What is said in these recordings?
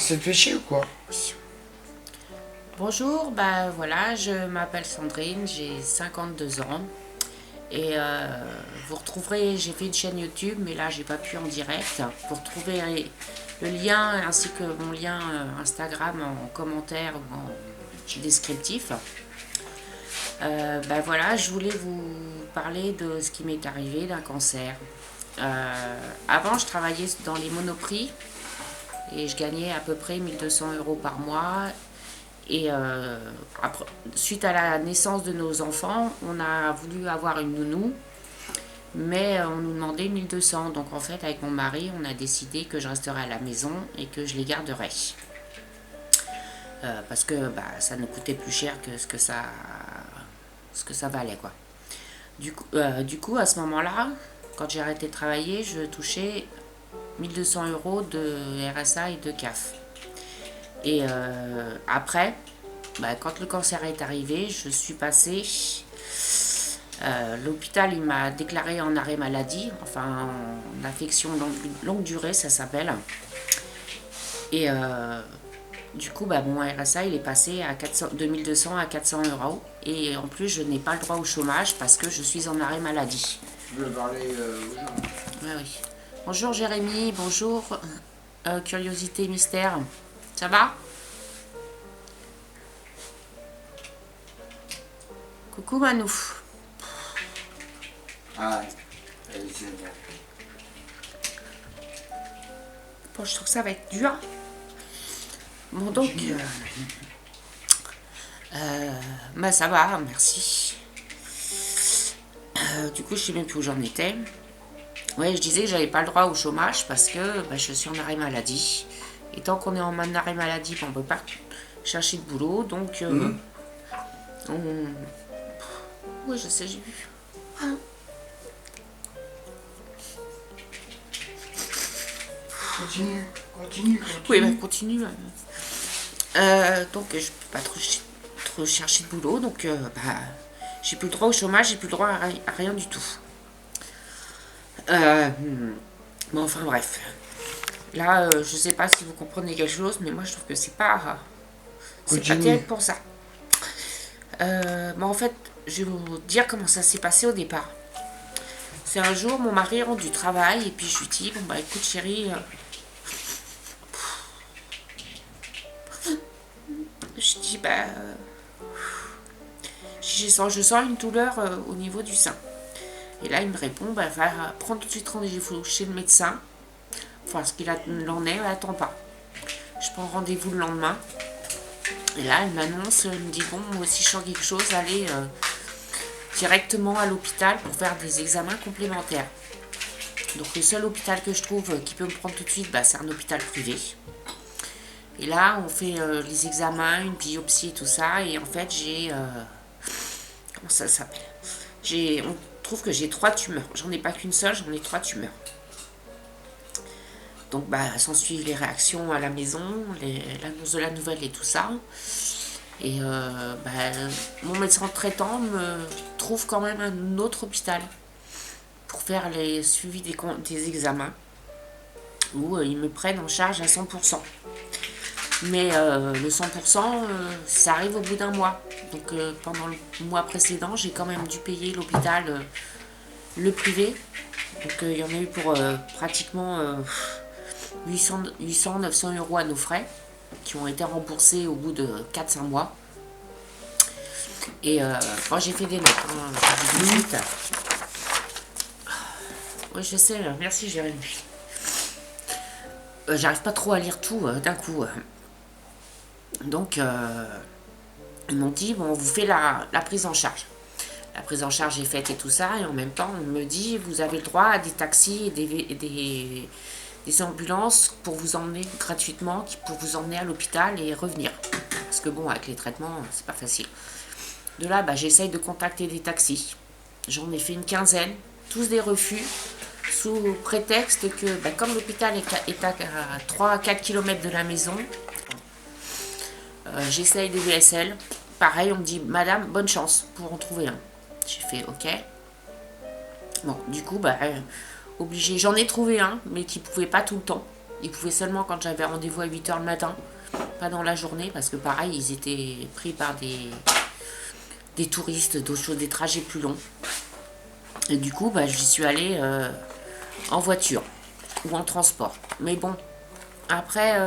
c'est de péché ou quoi? Bonjour, bah voilà, je m'appelle Sandrine, j'ai 52 ans et vous retrouverez, j'ai fait une chaîne YouTube mais là j'ai pas pu en direct. Vous retrouverez le lien ainsi que mon lien Instagram en commentaire ou en descriptif. Bah voilà, je voulais vous parler de ce qui m'est arrivé d'un cancer. Avant, je travaillais dans les monoprix et je gagnais à peu près 1 200 € par mois. Et après, suite à la naissance de nos enfants, on a voulu avoir une nounou, mais on nous demandait 1 200. Donc en fait, avec mon mari, on a décidé que je resterais à la maison et que je les garderais. Parce que bah, ça nous coûtait plus cher que ce que ça valait, quoi. Du coup, à ce moment-là, quand j'ai arrêté de travailler, je touchais 1 200 € de RSA et de CAF. Et après, bah, quand le cancer est arrivé, je suis passée. L'hôpital il m'a déclaré en arrêt maladie, enfin en affection longue durée, ça s'appelle. Et du coup, bah, mon RSA il est passé à 400, de 1200 à 400 €. Et en plus, je n'ai pas le droit au chômage parce que je suis en arrêt maladie. Tu veux parler aux gens? Ouais, oui. Bonjour Jérémy, bonjour Curiosité Mystère. Ça va? Coucou Manou. Ah, allez, c'est bon. Bon, je trouve que ça va être dur. Bon, donc. Bah, ça va, merci. Du coup, je sais même plus où j'en étais. Ouais, je disais que j'avais pas le droit au chômage parce que bah, je suis en arrêt maladie. Et tant qu'on est en arrêt maladie, bah, on peut pas chercher de boulot. Donc, on. Oui, je sais, j'ai vu. Continue, continue, Oui, continue. bah, continue. Donc, je peux pas trop chercher de boulot. Donc, bah, j'ai plus le droit au chômage, j'ai plus le droit à rien du tout. Bon, enfin, bref. Là, je sais pas si vous comprenez quelque chose, mais moi, je trouve que c'est pas Continue. terrible pour ça. Bon, en fait, je vais vous dire comment ça s'est passé au départ. C'est un jour, mon mari rentre du travail, et puis je lui dis, bon, bah, écoute, chérie, je dis, bah, je sens une douleur au niveau du sein. Et là, il me répond, bah, va prendre tout de suite rendez-vous chez le médecin. Enfin, ce qu'il en est, attends pas. Je prends rendez-vous le lendemain. Et là, elle m'annonce, elle me dit, bon, moi aussi je sens quelque chose, allez directement à l'hôpital pour faire des examens complémentaires. Donc le seul hôpital que je trouve qui peut me prendre tout de suite, bah, c'est un hôpital privé. Et là, on fait les examens, une biopsie et tout ça. Et en fait, j'ai... comment ça s'appelle? On trouve que j'ai 3 tumeurs. J'en ai pas qu'une seule, j'en ai 3 tumeurs. Donc, bah, s'ensuivent les réactions à la maison, l'annonce de la nouvelle et tout ça. Et bah, mon médecin traitant me trouve quand même un autre hôpital pour faire les suivis des examens où ils me prennent en charge à 100%. Mais le 100%, ça arrive au bout d'un mois. Donc pendant le mois précédent, j'ai quand même dû payer l'hôpital, le privé. Donc il y en a eu pour pratiquement 800-900 € à nos frais, qui ont été remboursés au bout de 4 5 mois. Et moi j'ai fait des notes. Je vous dis oui, je sais, merci Jérémy. J'arrive pas trop à lire tout d'un coup. Donc, ils m'ont dit, bon, on vous fait la prise en charge. La prise en charge est faite et tout ça, et en même temps, on me dit, vous avez le droit à des taxis et des ambulances pour vous emmener gratuitement, pour vous emmener à l'hôpital et revenir. Parce que bon, avec les traitements, c'est pas facile. De là, bah, j'essaye de contacter des taxis. J'en ai fait une quinzaine, tous des refus, sous prétexte que, bah, comme l'hôpital est à 3 à 4 km de la maison, j'essaye des VSL. Pareil, on me dit, madame, bonne chance pour en trouver un. J'ai fait, ok. Bon, du coup, bah, obligé. J'en ai trouvé un, mais qui pouvait pas tout le temps. Ils pouvaient seulement quand j'avais rendez-vous à 8 h le matin, pas dans la journée, parce que pareil, ils étaient pris par des touristes, d'autres choses, des trajets plus longs. Et du coup, bah, j'y suis allée en voiture ou en transport. Mais bon, après,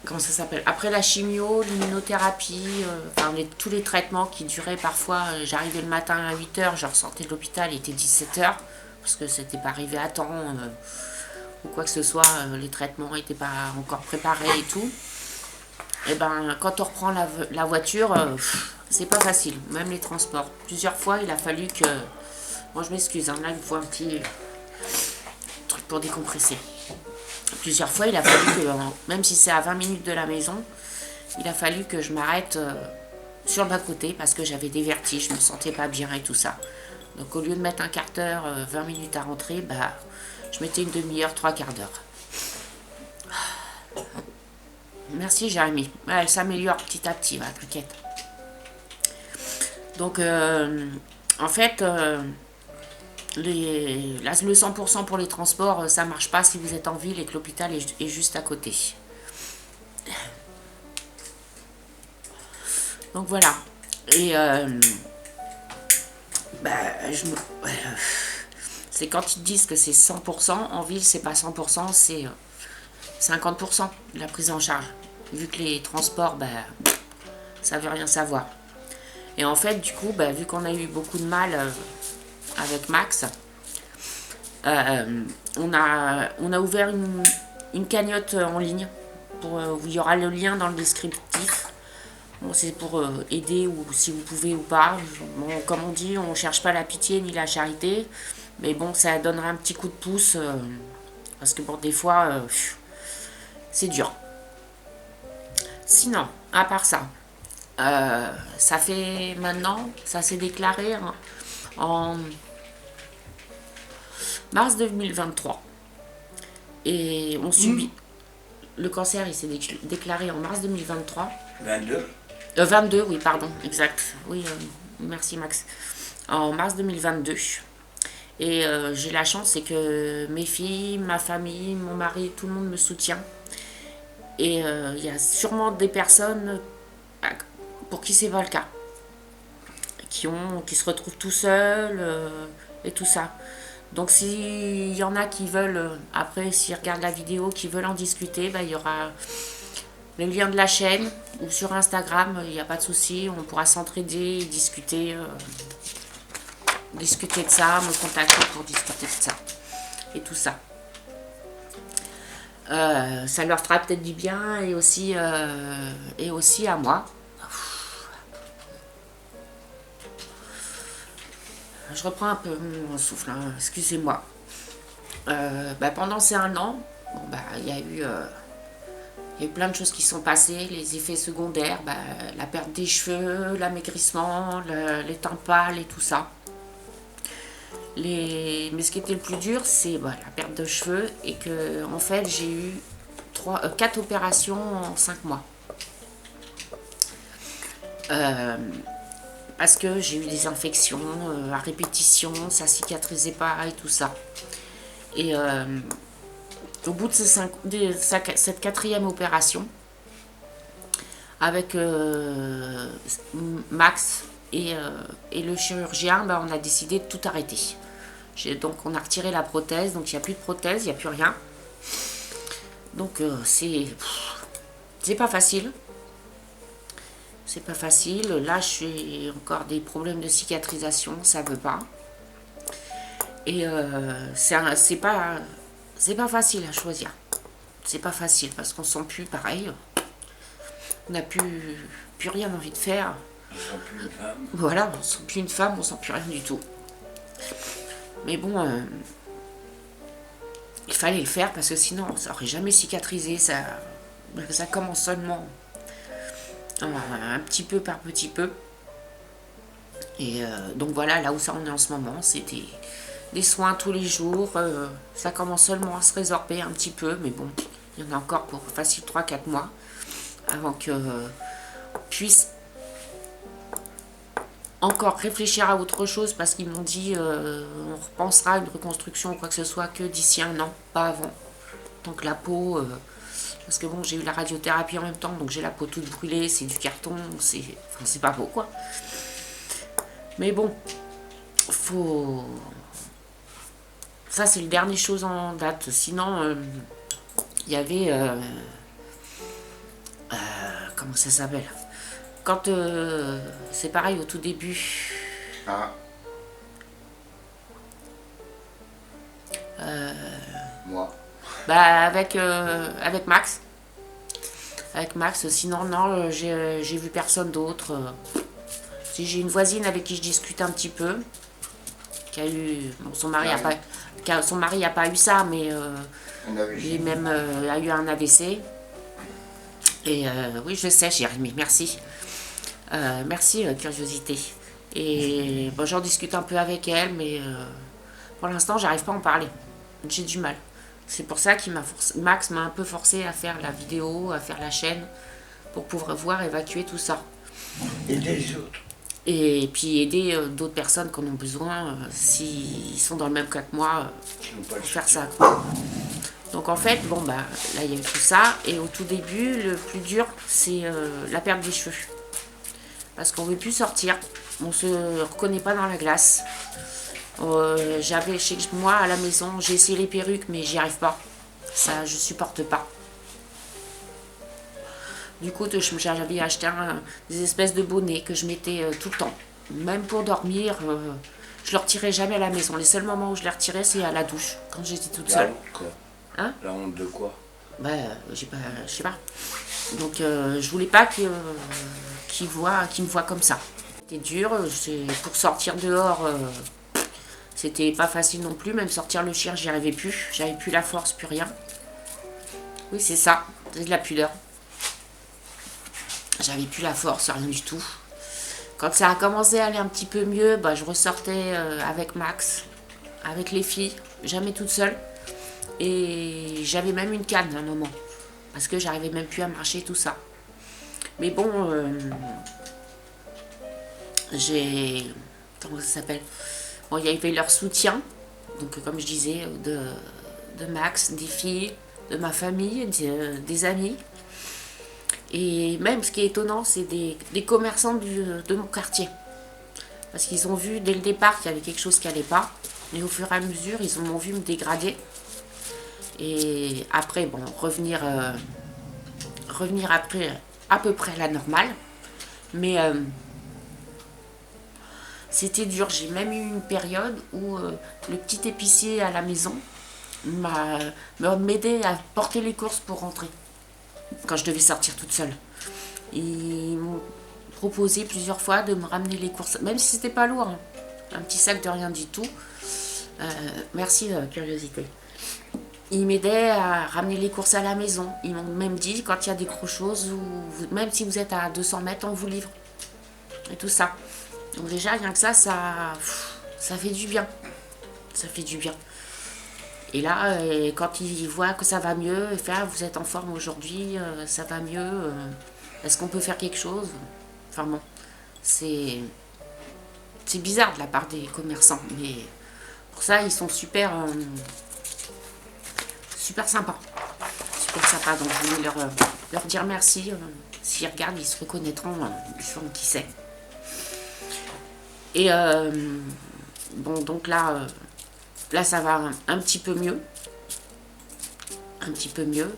comment ça s'appelle? Après la chimio, l'immunothérapie, enfin tous les traitements qui duraient parfois, j'arrivais le matin à 8 h, je ressortais de l'hôpital, il était 17 h, parce que c'était pas arrivé à temps, ou quoi que ce soit, les traitements n'étaient pas encore préparés et tout. Et ben, quand on reprend la voiture, c'est pas facile, même les transports. Plusieurs fois, il a fallu que... Bon, je m'excuse, hein, là, il me faut un petit truc pour décompresser. Plusieurs fois, il a fallu que, même si c'est à 20 minutes de la maison, il a fallu que je m'arrête sur le bas-côté parce que j'avais des vertiges, je me sentais pas bien et tout ça. Donc, au lieu de mettre un quart d'heure, 20 minutes à rentrer, bah, je mettais une demi-heure, 3/4 d'heure. Merci Jérémy. Ouais, elle s'améliore petit à petit, t'inquiète. Donc, en fait, le 100% pour les transports, ça marche pas si vous êtes en ville et que l'hôpital est juste à côté. Donc voilà. Et c'est quand ils te disent que c'est 100%, en ville c'est pas 100%, c'est 50% de la prise en charge. Vu que les transports, ça veut rien savoir. Et en fait, du coup, vu qu'on a eu beaucoup de mal avec Max, on a ouvert une cagnotte en ligne où il y aura le lien dans le descriptif. Bon, c'est pour aider, ou si vous pouvez ou pas. Bon, comme on dit, on ne cherche pas la pitié ni la charité, mais bon, ça donnerait un petit coup de pouce, parce que bon, des fois, c'est dur. Sinon, à part ça, ça fait maintenant, ça s'est déclaré en mars 2023. Et on subit. Le cancer, il s'est déclaré en mars 2023. 22, oui, pardon, exact. Oui, merci Max. En mars 2022. Et j'ai la chance, c'est que mes filles, ma famille, mon mari, tout le monde me soutient. Et il y a sûrement des personnes pour qui c'est pas le cas. Qui se retrouvent tout seuls et tout ça. Donc s'il y en a qui veulent, après s'ils regardent la vidéo, qui veulent en discuter, il y aura le lien de la chaîne ou sur Instagram, il n'y a pas de souci, on pourra s'entraider, discuter de ça, me contacter pour discuter de ça et tout ça. Ça leur fera peut-être du bien et aussi à moi. Je reprends un peu mon souffle, hein, excusez-moi. Pendant ces 1 an, il y a eu plein de choses qui sont passées, les effets secondaires, la perte des cheveux, l'amaigrissement, les teintes pâles et tout ça. Mais ce qui était le plus dur, c'est la perte de cheveux et que en fait j'ai eu 4 opérations en 5 mois. Parce que j'ai eu des infections à répétition, ça cicatrisait pas et tout ça. Et au bout de cette 4e opération, avec Max et le chirurgien, on a décidé de tout arrêter. Donc on a retiré la prothèse, donc il n'y a plus de prothèse, il n'y a plus rien. Donc c'est pas facile. C'est pas facile. Là, j'ai encore des problèmes de cicatrisation, ça veut pas. Et c'est pas facile à choisir. C'est pas facile parce qu'on sent plus pareil. On n'a plus rien envie de faire. On sent plus une femme. Voilà, on sent plus une femme, on sent plus rien du tout. Mais bon, il fallait le faire parce que sinon, ça aurait jamais cicatrisé. Ça commence seulement un petit peu par petit peu. Et donc voilà, là où ça en est en ce moment, c'est des soins tous les jours. Ça commence seulement à se résorber un petit peu, mais bon, il y en a encore pour facile 3-4 mois avant que puisse encore réfléchir à autre chose, parce qu'ils m'ont dit on repensera à une reconstruction ou quoi que ce soit que d'ici 1 an, pas avant. Donc la peau, parce que bon, j'ai eu la radiothérapie en même temps, donc j'ai la peau toute brûlée, c'est du carton, c'est pas beau quoi. Mais bon, faut... Ça c'est le dernier chose en date. Sinon, il y avait... comment ça s'appelle? Quand c'est pareil au tout début. Ah. Moi. Bah avec Max. Avec Max, sinon non, j'ai vu personne d'autre. Si j'ai une voisine avec qui je discute un petit peu, qui a eu. Bon, son mari a pas eu ça, mais lui même a eu un AVC. Et oui, je sais, Jérémy, merci. Merci, curiosité. Et bon, j'en discute un peu avec elle, mais pour l'instant, j'arrive pas à en parler. J'ai du mal. C'est pour ça qu'il Max m'a un peu forcé à faire la vidéo, à faire la chaîne, pour pouvoir évacuer tout ça. Aider les autres. Et puis aider d'autres personnes qui en ont besoin, s'ils sont dans le même cas que moi, pour faire ça. Donc en fait, bon bah là il y a eu tout ça, et au tout début, le plus dur, c'est la perte des cheveux. Parce qu'on ne veut plus sortir, on se reconnaît pas dans la glace. J'avais chez moi à la maison, j'ai essayé les perruques, mais j'y arrive pas. Ça, je supporte pas. Du coup, j'avais acheté des espèces de bonnets que je mettais tout le temps. Même pour dormir, je ne le retirais jamais à la maison. Les seuls moments où je les retirais, c'est à la douche, quand j'étais toute seule. La honte, quoi. Hein? La honte de quoi? Bah, je sais pas. Donc, je voulais pas qu'il me voit comme ça. C'était dur, pour sortir dehors, c'était pas facile non plus. Même sortir le chien, j'y arrivais plus. J'avais plus la force, plus rien. Oui, c'est ça, c'est de la pudeur. J'avais plus la force, rien du tout. Quand ça a commencé à aller un petit peu mieux, bah, je ressortais avec Max, avec les filles, jamais toute seule. Et j'avais même une canne à un moment, parce que j'arrivais même plus à marcher, tout ça. Mais bon, comment ça s'appelle? Bon, il y avait leur soutien, donc comme je disais, de Max, des filles, de ma famille, des amis. Et même ce qui est étonnant, c'est des commerçants de mon quartier. Parce qu'ils ont vu dès le départ qu'il y avait quelque chose qui n'allait pas. Et au fur et à mesure, ils m'ont vu me dégrader. Et après, bon, revenir après à peu près à la normale. Mais c'était dur. J'ai même eu une période où le petit épicier à la maison m'aidait à porter les courses pour rentrer. Quand je devais sortir toute seule. Ils m'ont proposé plusieurs fois de me ramener les courses, même si c'était pas lourd, hein. Un petit sac de rien du tout. Merci, curiosité. Ils m'aidaient à ramener les courses à la maison. Ils m'ont même dit, quand il y a des gros choses, même si vous êtes à 200 mètres, on vous livre. Et tout ça. Donc déjà, rien que ça fait du bien. Ça fait du bien. Et là, quand ils voient que ça va mieux, ils font, vous êtes en forme aujourd'hui, ça va mieux, est-ce qu'on peut faire quelque chose? Enfin bon, c'est bizarre de la part des commerçants, mais pour ça, ils sont super sympas. Super sympas, donc je voulais leur dire merci. S'ils regardent, ils se reconnaîtront, ils sauront qui c'est. Et bon, donc là... Là, ça va un petit peu mieux. Un petit peu mieux.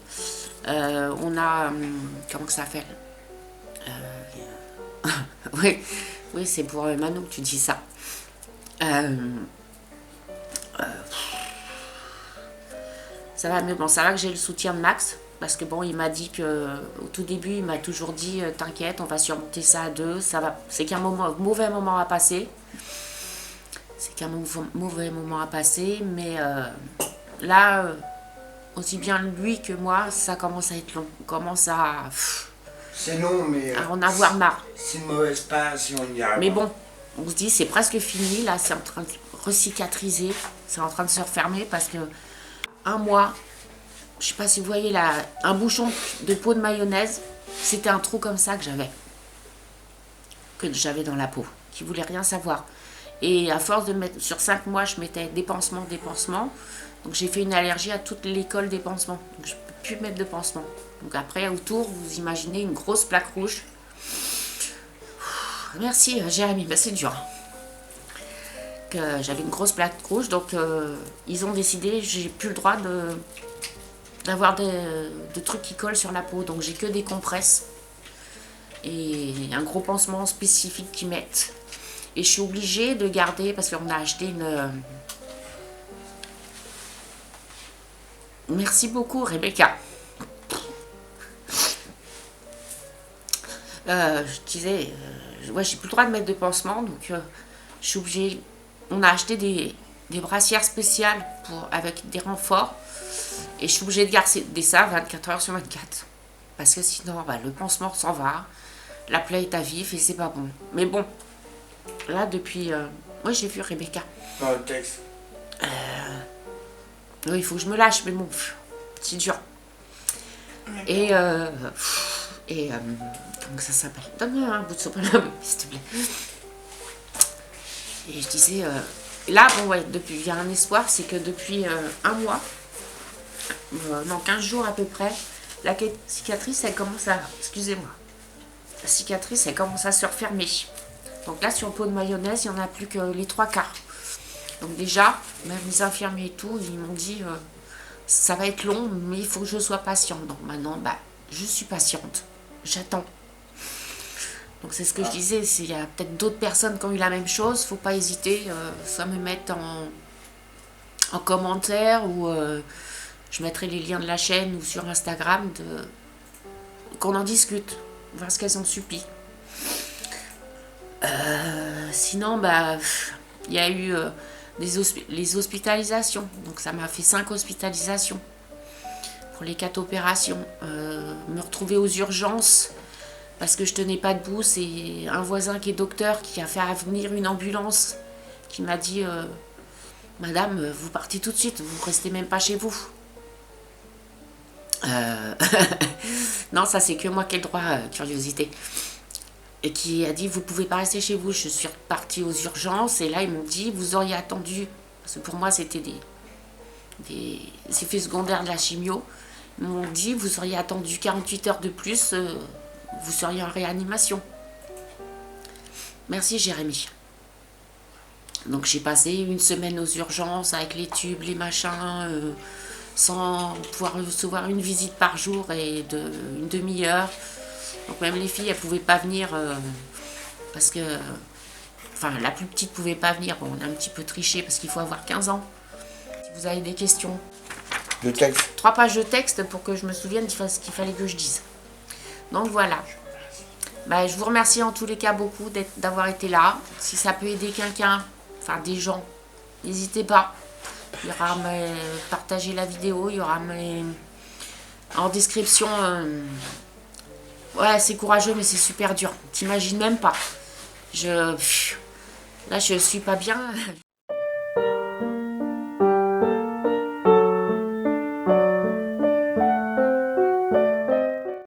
On a... comment que ça s'appelle? Oui, c'est pour Manon que tu dis ça. Ça va mieux. Bon, ça va que j'ai le soutien de Max. Parce que bon, il m'a dit que... Au tout début, il m'a toujours dit, t'inquiète, on va surmonter ça à deux. Ça va. C'est qu'un mauvais moment à passer. C'est qu'un mauvais moment à passer, mais là, aussi bien lui que moi, ça commence à être long. On commence à... C'est long, mais... à en avoir marre. C'est une mauvaise passe si on y arrive. Mais bon, on se dit, c'est presque fini. Là, c'est en train de recicatriser. C'est en train de se refermer parce que un mois, je sais pas si vous voyez là, un bouchon de pot de mayonnaise, c'était un trou comme ça que j'avais dans la peau, qui voulait rien savoir. Et à force de mettre, sur 5 mois, je mettais dépensement, dépensement. Donc j'ai fait une allergie à toute l'école des pansements. Donc je ne peux plus mettre de pansement. Donc après, autour, vous imaginez une grosse plaque rouge. Merci Jérémy, bah, c'est dur. J'avais une grosse plaque rouge, donc ils ont décidé, j'ai plus le droit d'avoir de trucs qui collent sur la peau. Donc j'ai que des compresses et un gros pansement spécifique qu'ils mettent. Et je suis obligée de garder, parce qu'on a acheté une... Merci beaucoup Rebecca. Je disais, ouais, j'ai plus le droit de mettre de pansement, donc je suis obligée. On a acheté des brassières spéciales avec des renforts, et je suis obligée de garder ça 24 heures sur 24. Parce que sinon, bah, le pansement s'en va, la plaie est à vif et c'est pas bon. Mais bon, là depuis. Moi j'ai vu Rebecca. Dans le texte. Oui, il faut que je me lâche, mais bon, c'est dur. Et comment ça s'appelle? Donne-moi un bout de sopa, s'il te plaît. Et je disais, là, bon, ouais, depuis, il y a un espoir, c'est que depuis un mois, non, 15 jours à peu près, la cicatrice, elle commence à, excusez-moi, la cicatrice, elle commence à se refermer. Donc là, sur le pot de mayonnaise, il n'y en a plus que les 3/4. Donc déjà, même les infirmiers et tout, ils m'ont dit, ça va être long, mais il faut que je sois patiente. Donc maintenant, bah, je suis patiente. J'attends. Donc c'est ce que je disais, il y a peut-être d'autres personnes qui ont eu la même chose, faut pas hésiter, soit me mettre en commentaire ou je mettrai les liens de la chaîne ou sur Instagram qu'on en discute, voir ce qu'elles ont subi. Sinon, bah, il y a eu les hospitalisations, donc ça m'a fait 5 hospitalisations pour les 4 opérations. Me retrouver aux urgences parce que je tenais pas debout, c'est un voisin qui est docteur qui a fait venir une ambulance qui m'a dit Madame, vous partez tout de suite, vous restez même pas chez vous. Non, ça c'est que moi qui ai le droit, curiosité. Et qui a dit vous pouvez pas rester chez vous. Je suis repartie aux urgences et là ils m'ont dit vous auriez attendu, parce que pour moi c'était des effets secondaires de la chimio. Ils m'ont dit vous auriez attendu 48 heures de plus, vous seriez en réanimation. Merci Jérémy. Donc j'ai passé une semaine aux urgences avec les tubes, les machins, sans pouvoir recevoir une visite par jour et une demi-heure. Donc même les filles, elles pouvaient pas venir parce que... Enfin, la plus petite pouvait pas venir. Bon, on a un petit peu triché parce qu'il faut avoir 15 ans. Si vous avez des questions. Le texte. 3 pages de texte pour que je me souvienne de ce qu'il fallait que je dise. Donc voilà. Bah, je vous remercie en tous les cas beaucoup d'avoir été là. Si ça peut aider quelqu'un, enfin des gens, n'hésitez pas. Il y aura partager la vidéo, il y aura en description... Ouais, c'est courageux, mais c'est super dur. T'imagines même pas. Là, je suis pas bien.